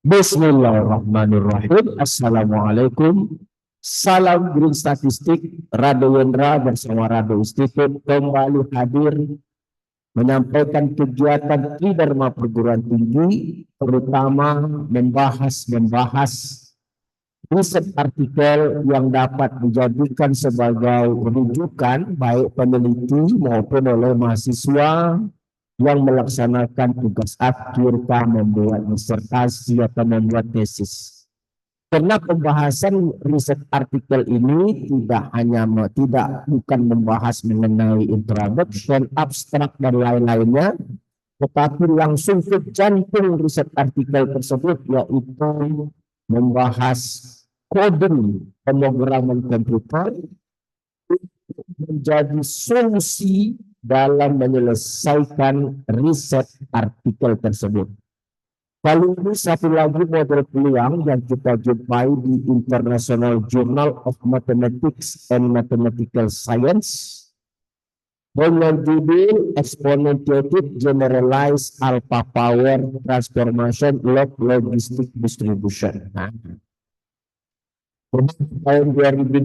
Bismillahirrahmanirrahim. Assalamualaikum. Salam Green Statistik. Rado Wendra bersama Rado Institute kembali hadir menyampaikan kegiatan Tridharma perguruan tinggi, terutama membahas riset artikel yang dapat dijadikan sebagai rujukan baik peneliti maupun oleh mahasiswa yang melaksanakan tugas akhir, membuat disertasi atau membuat tesis. Karena pembahasan riset artikel ini bukan membahas mengenai introduction, abstrak dan lain-lainnya, tetapi langsung ke jantung riset artikel tersebut, yaitu membahas coding pemrograman komputer menjadi solusi dalam menyelesaikan riset artikel tersebut. Kali ini satu lagi model peluang yang kita jumpai di International Journal of Mathematics and Mathematical Science dengan judul Exponentiated Generalized Alpha Power Transformation Log Logistic Distribution. Tahun 2026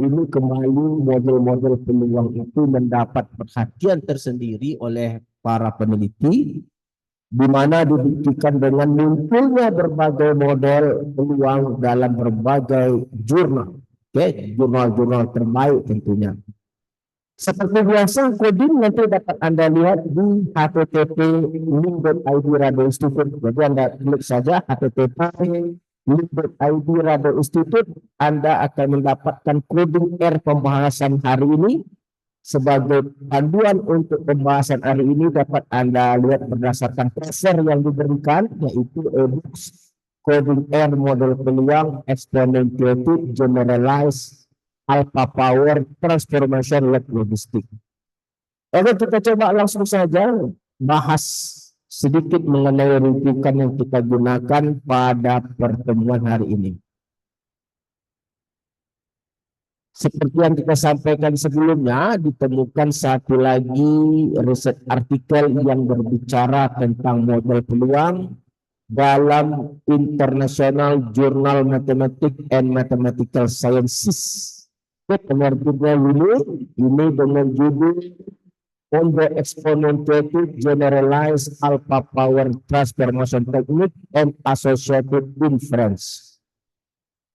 ini kembali model-model peluang itu mendapat perhatian tersendiri oleh para peneliti, di mana dibuktikan dengan munculnya berbagai model peluang dalam berbagai jurnal, jurnal-jurnal terbaik tentunya. Seperti biasa, coding nanti dapat Anda lihat di http link.id Rado Institute. Jadi Anda klik saja http link.id Rado Institute, Anda akan mendapatkan coding R pembahasan hari ini. Sebagai panduan untuk pembahasan hari ini dapat Anda lihat berdasarkan pressure yang diberikan, yaitu ebooks coding R model peluang exponentiated generalized alpha power transformation log logistic. Oke, kita coba langsung saja bahas sedikit mengenai rujukan yang kita gunakan pada pertemuan hari ini. Seperti yang kita sampaikan sebelumnya, ditemukan satu lagi riset artikel yang berbicara tentang model peluang dalam International Journal Mathematics and Mathematical Sciences. Penerbitnya ini dengan judul On the Exponentiated Generalized Alpha Power Transformation Technique and Associated Inference.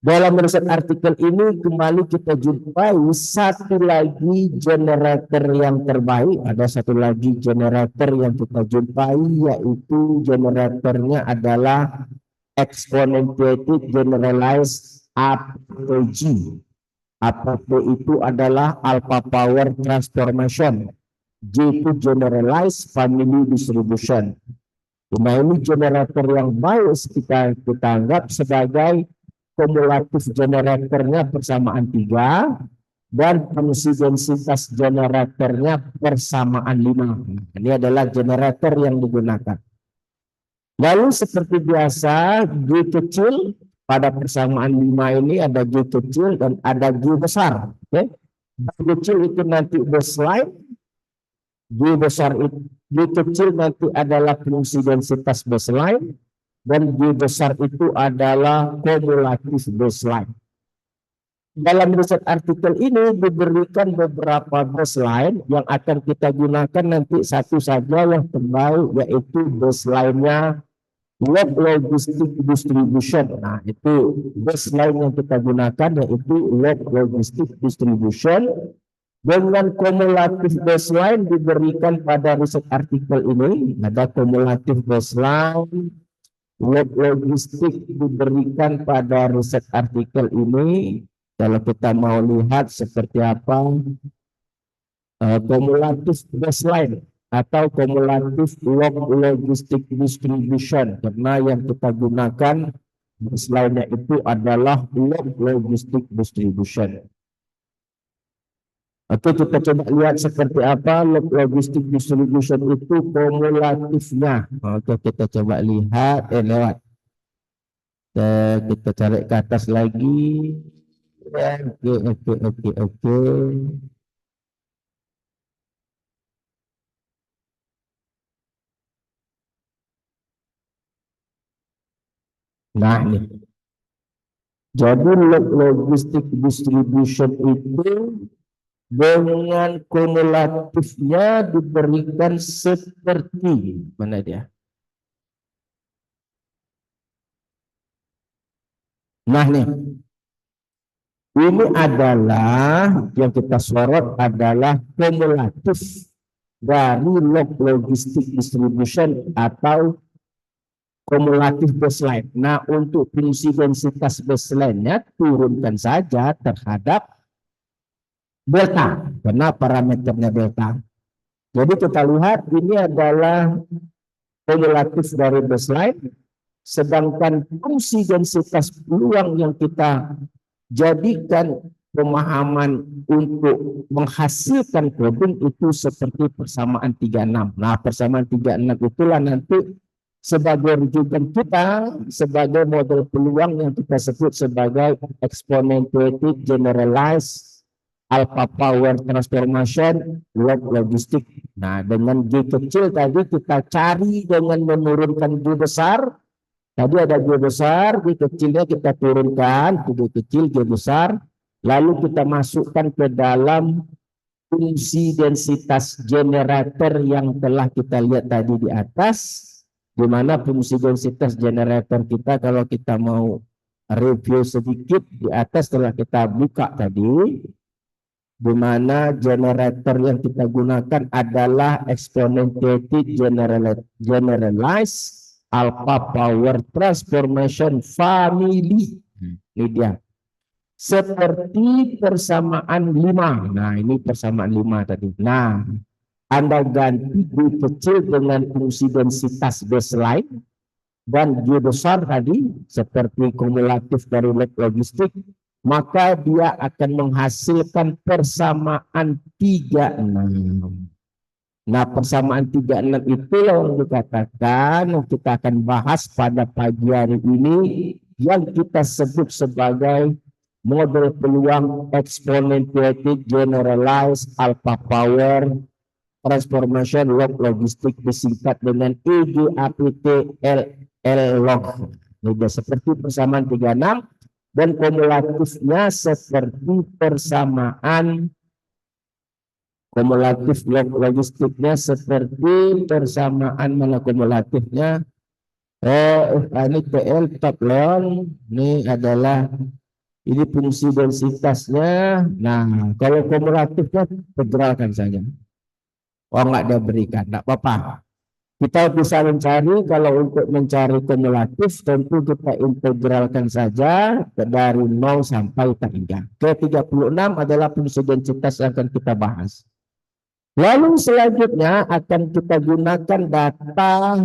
Dalam riset artikel ini kembali kita jumpai satu lagi generator yang terbaik. Ada satu lagi generator yang kita jumpai, yaitu generatornya adalah Exponentiated Generalized APG. APG itu adalah Alpha Power Transformation. G itu Generalized Family Distribution. Nah, ini generator yang baik kita anggap sebagai kumulatif generatornya persamaan 3 dan fungsi densitas generatornya persamaan 5. Ini adalah generator yang digunakan. Lalu seperti biasa, G kecil pada persamaan 5 ini ada G kecil dan ada G besar. G kecil itu nanti baseline, G besar itu, G kecil nanti adalah fungsi densitas baseline, dan G besar itu adalah kumulatif baseline. Dalam riset artikel ini diberikan beberapa baseline yang akan kita gunakan nanti satu saja yang terbaik, yaitu baseline-nya log logistic distribution. Nah, itu baseline yang kita gunakan, yaitu log logistic distribution. Dengan kumulatif baseline diberikan pada riset artikel ini, ada kumulatif baseline log logistik diberikan pada riset artikel ini. Kalau kita mau lihat seperti apa kumulatif baseline atau kumulatif log logistik distribution, karena yang kita gunakan baseline-nya itu adalah log logistik distribution. Oke, kita coba lihat seperti apa log logistic distribution itu kumulatifnya. Oke, kita coba lihat lewat. Kita cari ke atas lagi. Oke. Nah, nih. Jadi log logistik distribution itu dengan kumulatifnya diberikan seperti mana dia? Nah, nih. Ini adalah yang kita sorot adalah kumulatif dari log logistik distribution atau kumulatif baseline. Nah, untuk fungsi densitas baseline-nya turunkan saja terhadap delta, karena parameternya delta. Jadi kita lihat ini adalah kumulatif dari baseline, sedangkan fungsi densitas peluang yang kita jadikan pemahaman untuk menghasilkan coding itu seperti persamaan 36. Nah, persamaan 36 itulah nanti sebagai rujukan kita sebagai model peluang yang kita sebut sebagai exponentiated generalized alpha power transformation log logistik. Nah, dengan G kecil tadi kita cari dengan menurunkan G besar. Tadi ada G besar, G kecilnya kita turunkan, G kecil, G besar, lalu kita masukkan ke dalam fungsi densitas generator yang telah kita lihat tadi di atas, di mana fungsi densitas generator kita kalau kita mau review sedikit di atas telah kita buka tadi, di mana generator yang kita gunakan adalah exponentiated generalized alpha power transformation family. Ini dia. Seperti persamaan 5. Nah, ini persamaan 5 tadi. Nah, Anda ganti G kecil dengan fungsi densitas baseline dan G besar tadi seperti kumulatif dari log logistik, maka dia akan menghasilkan persamaan 36. Nah, persamaan 36 itu yang dikatakan yang kita akan bahas pada pagi hari ini yang kita sebut sebagai model peluang exponentiated generalized alpha power transformation log logistik disingkat dengan EGAPT L log. Ini seperti persamaan 36 dan kumulatifnya seperti persamaan kumulatif log logistiknya seperti persamaan mana kumulatifnya ini TL top leon, ini adalah ini fungsi densitasnya. Nah, kalau kumulatifnya integralkan saja. Oh, nggak dia berikan, nggak apa-apa. Kita bisa mencari, kalau untuk mencari kumulatif tentu kita integralkan saja dari 0 sampai 3. Ke 36 adalah fungsi densitas yang akan kita bahas. Lalu selanjutnya akan kita gunakan data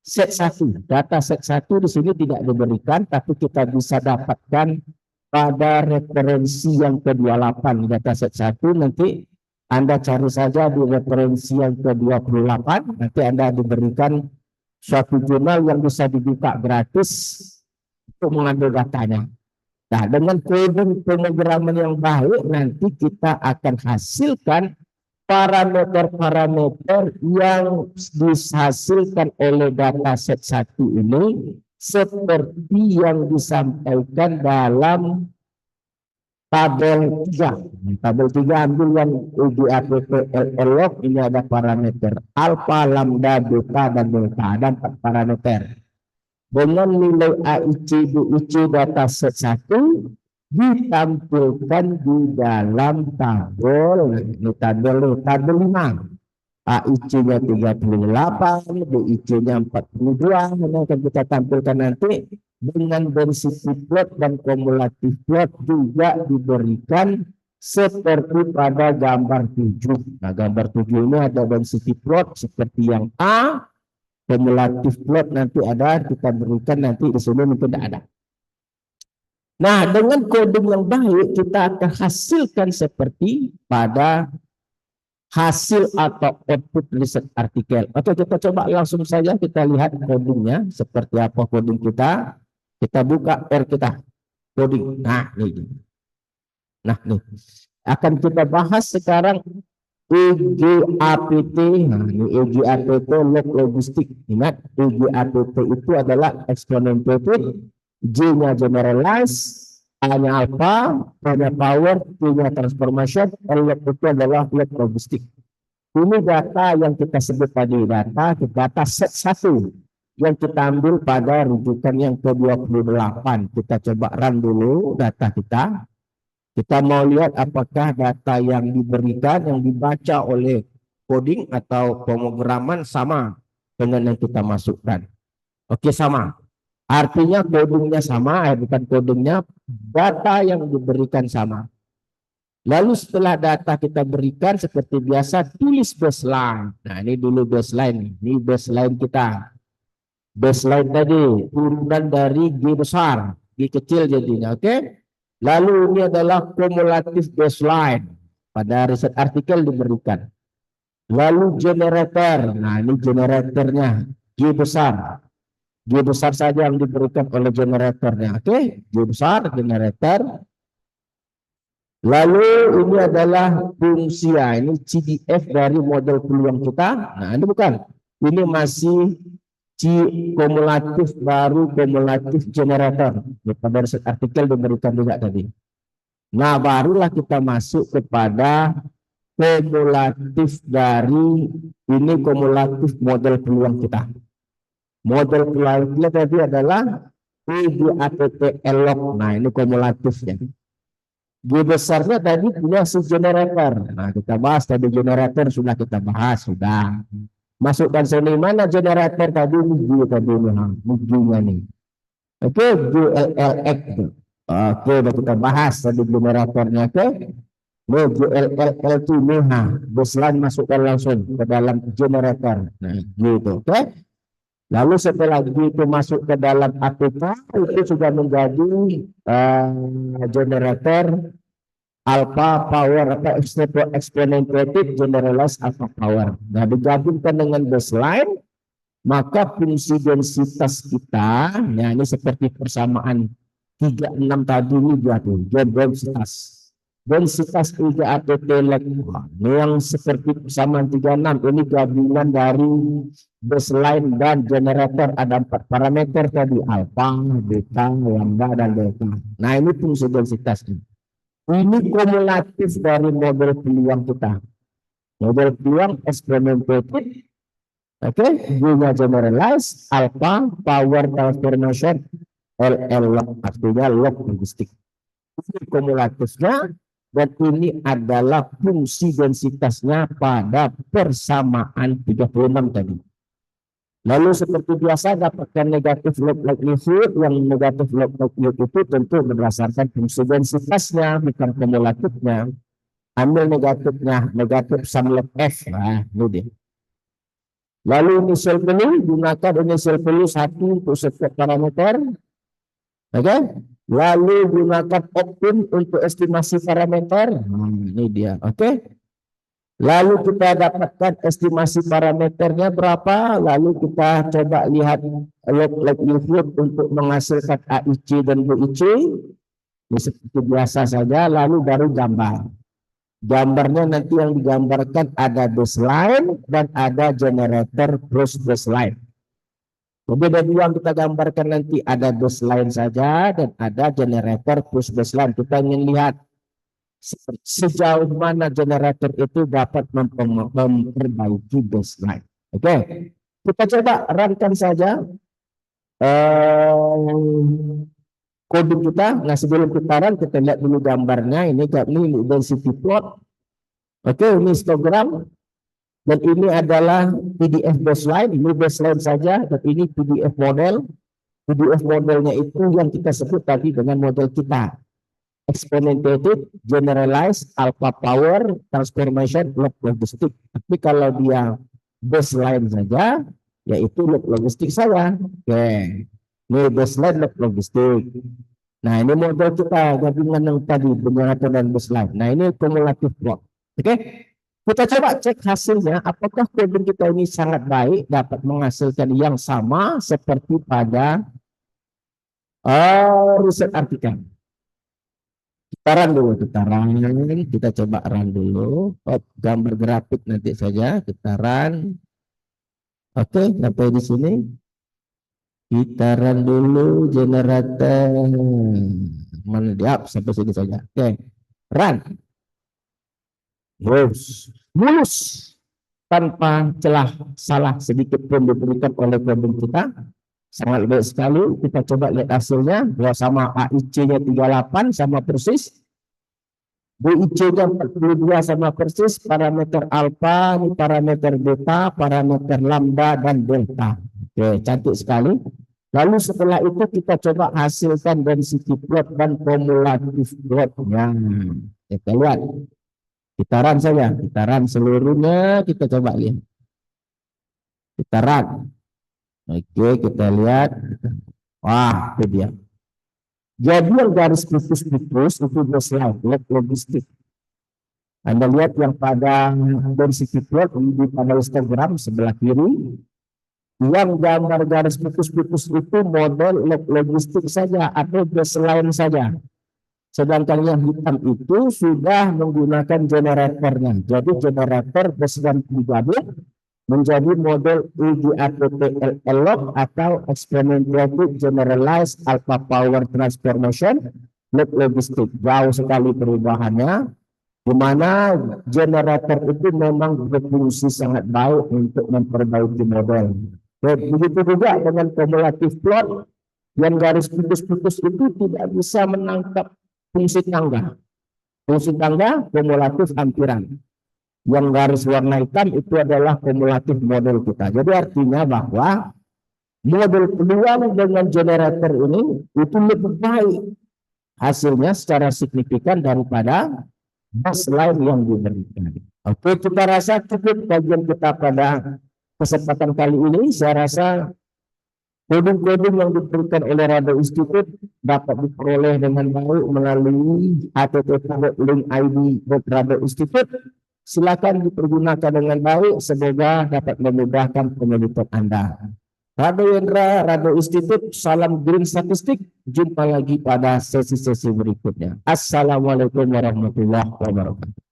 set 1. Data set 1 di sini tidak diberikan, tapi kita bisa dapatkan pada referensi yang ke-28. Data set 1 nanti Anda cari saja di referensi yang ke-28. Nanti Anda diberikan suatu jurnal yang bisa dibuka gratis untuk mengambil datanya. Nah, dengan kode pemrograman yang baik nanti kita akan hasilkan parameter-parameter yang dihasilkan oleh data set 1 ini seperti yang disampaikan dalam tabel 3. Tabel 3 ambil yang EGAPT log, ini ada parameter alpha, lambda, beta, dan delta. Ada 4 parameter. Dengan nilai AIC, BIC data set 1 ditampilkan di dalam tabel 5. AIC-nya 38, BIC-nya 42, ini akan kita tampilkan nanti. Dengan density plot dan kumulatif plot juga diberikan seperti pada gambar 7. Nah, gambar 7 ini ada density plot seperti yang A, kumulatif plot nanti ada, kita berikan nanti di sini mungkin tidak ada. Nah, dengan coding yang baik kita akan hasilkan seperti pada hasil atau output riset artikel. Oke, kita coba langsung saja kita lihat codingnya seperti apa coding kita. Kita buka R kita coding. Nah, ini. Nah, nih akan kita bahas sekarang EGAPT, nah ini EGAPT log logistik. Ingat, EGAPT itu adalah exponentiated, J-nya generalize, A-nya alpha, P-nya power, T-nya transformation, log itu adalah log logistik. Ini data yang kita sebut tadi, data set 1 yang kita ambil pada rujukan yang ke-28. Kita coba run dulu data kita. Kita mau lihat apakah data yang diberikan, yang dibaca oleh coding atau pemrograman sama dengan yang kita masukkan. Oke, sama. Artinya codingnya sama, bukan codingnya, data yang diberikan sama. Lalu setelah data kita berikan, seperti biasa, tulis baseline. Nah, ini dulu baseline. Ini baseline kita. Baseline tadi, turunan dari G besar. G kecil jadinya, oke? Lalu ini adalah kumulatif baseline. Pada riset artikel diberikan. Lalu generator. Nah, ini generatornya. G besar. G besar saja yang diberikan oleh generatornya. Oke, G besar, generator. Lalu ini adalah fungsi. Ini CDF dari model peluang kita. Nah, ini bukan. Ini masih kumulatif baru, kumulatif generator. Pada riset artikel diberikan juga tadi. Nah, barulah kita masuk kepada kumulatif dari ini kumulatif model peluang kita. Model peluang kita tadi adalah EGAPT log. Nah, ini kumulatifnya. G besarnya tadi punya si generator. Nah, kita bahas tadi generator sudah kita bahas, sudah. Masukkan sini mana generator tadi ini tadi ini nih. Oke, GLLX. Oke, kita bahas tadi generatornya. Oke, GLLL itu nih, baseline masukkan langsung ke dalam generator. Nah, gitu. Oke. Lalu setelah itu masuk ke dalam APK, itu sudah menjadi generator alpha power atau exponentiated generalized alpha power. Nah, digabungkan dengan baseline, maka fungsi densitas kita, ya ini seperti persamaan 36 tadi ini jatuh, densitas. Densitas 3 APT ini yang seperti persamaan 36, ini gabungan dari baseline dan generator. Ada 4 parameter tadi, alpha, beta, lambda, dan delta. Nah, ini fungsi densitas ini. Ini kumulatif dari model peluang kita. Model peluang exponentiated, oke, G-nya generalize, alpha, power transformation, LL log, artinya log logistik. Ini kumulatifnya, dan ini adalah fungsi densitasnya pada persamaan 36 tadi. Lalu seperti biasa dapatkan negatif log likelihood. Yang negatif log likelihood itu tentu berdasarkan fungsi densitasnya, bukan kumulatifnya. Ambil negatifnya, negatif sum log F. Nah, ini dia. Lalu initial value, gunakan initial value 1 untuk setiap parameter. Oke. Lalu gunakan optim untuk estimasi parameter. Nah, ini dia. Oke. Lalu kita dapatkan estimasi parameternya berapa. Lalu kita coba lihat log likelihood untuk menghasilkan AIC dan BIC. Ini seperti biasa saja. Lalu baru gambar. Gambarnya nanti yang digambarkan ada baseline dan ada generator plus baseline. Jadi ada dua yang kita gambarkan nanti. Ada baseline saja dan ada generator plus baseline. Kita ingin lihat sejauh mana generator itu dapat memperbaiki baseline. Oke, kita coba runkan saja kode kita. Nah, sebelum kita run, kita lihat dulu gambarnya. Ini density plot. Oke, ini histogram. Dan ini adalah PDF baseline. Ini baseline saja. Dan ini PDF model. PDF modelnya itu yang kita sebut tadi dengan model kita. Exponentiated, generalized, alpha power, transformation, log logistik. Tapi kalau dia baseline saja, yaitu log logistik saja. Oke, ini baseline log logistik. Nah, ini model kita gabungan yang tadi generator dan baseline. Nah, ini kumulatif plot. Oke, kita coba cek hasilnya. Apakah coding kita ini sangat baik, dapat menghasilkan yang sama seperti pada riset artikel. Kita run dulu, kita coba run dulu. Gambar grafik nanti saja, kita run. Oke, sampai di sini. Kita run dulu generator. Mana dia? Sampai sini saja. Oke, run. Mulus. Tanpa celah salah sedikit pun diberikan oleh kode kita. Sangat baik sekali. Kita coba lihat hasilnya. Bahwa sama AIC-nya 38 sama persis. BIC-nya 42 sama persis. Parameter alfa, parameter beta, parameter lambda, dan delta. Oke, cantik sekali. Lalu setelah itu kita coba hasilkan density plot dan cumulative plotnya. Kita lihat. Kita run saja. Kita run seluruhnya. Kita coba lihat. Kita run. Oke, kita lihat. Wah, itu dia. Jadi yang garis putus-putus itu baseline logistik. Anda lihat yang pada density plot di pada histogram sebelah kiri. Yang gambar garis putus-putus itu model logistik saja atau baseline saja. Sedangkan yang hitam itu sudah menggunakan generatornya. Jadi generator baseline digabung menjadi model EGAPP-LLOG atau Exponentially Generalized Alpha Power Transformation logistik. Jauh sekali perubahannya, di mana generator itu memang berfungsi sangat baik untuk memperbaiki model. Begitu juga dengan cumulative plot, yang garis putus-putus itu tidak bisa menangkap fungsi tangga. Fungsi tangga kumulatif ampiran. Yang garis warna hitam itu adalah kumulatif model kita. Jadi artinya bahwa model peluang dengan generator ini itu lebih baik hasilnya secara signifikan daripada baseline yang diberikan. Oke, kita rasa cukup kajian kita pada kesempatan kali ini. Saya rasa koding-koding yang diberikan oleh Rado Institute dapat diperoleh dengan baik melalui http://link ID Rado Institute. Silakan dipergunakan dengan baik. Semoga dapat memudahkan penelitian Anda. Rado Wendra, Rado Institute, salam green statistik. Jumpa lagi pada sesi-sesi berikutnya. Assalamualaikum warahmatullahi wabarakatuh.